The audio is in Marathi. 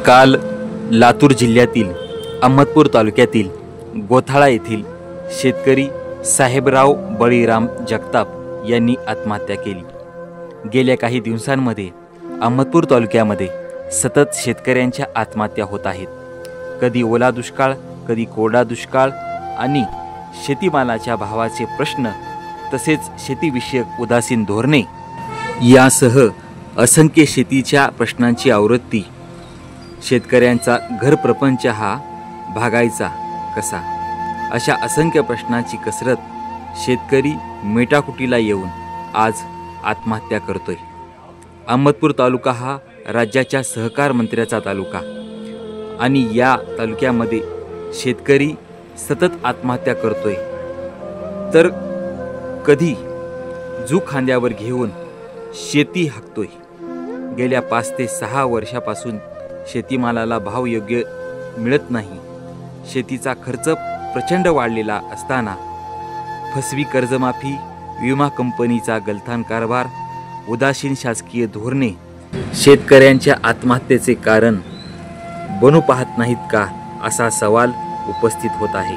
काल लातूर जिल्ह्यातील अहमदपूर तालुक्यातील गोथाळा येथील शेतकरी साहेबराव बळीराम जगताप यांनी आत्महत्या केली। गेल्या काही दिवसांमध्ये अहमदपूर तालुक्यामध्ये सतत शेतकऱ्यांच्या आत्महत्या होत आहेत। कधी ओला दुष्काळ, कधी कोरडा दुष्काळ आणि शेतीमालाच्या भावाचे प्रश्न, तसेच शेतीविषयक उदासीन धोरणे यासह असंख्य शेतीच्या प्रश्नांची आवृत्ती। शेतकऱ्यांचा घरप्रपंच हा भागायचा कसा, अशा असंख्य प्रश्नांची कसरत शेतकरी मेटाकुटीला येऊन आज आत्महत्या करतोय। अहमदपूर तालुका हा राज्याच्या सहकार मंत्र्याचा तालुका आणि या तालुक्यामध्ये शेतकरी सतत आत्महत्या करतोय, तर कधी जू खांद्यावर घेऊन शेती हाकतोय। गेल्या 5 ते 6 वर्षापासून शेतीमालाला भाव योग्य मिळत नाही। शेतीचा खर्च प्रचंड वाढलेला असताना फसवी कर्जमाफी, विमा कंपनीचा गलथान कारभार, उदासीन शासकीय धोरणे शेतकऱ्यांच्या आत्महत्येचे कारण बनू पाहत नाहीत का, असा सवाल उपस्थित होत आहे।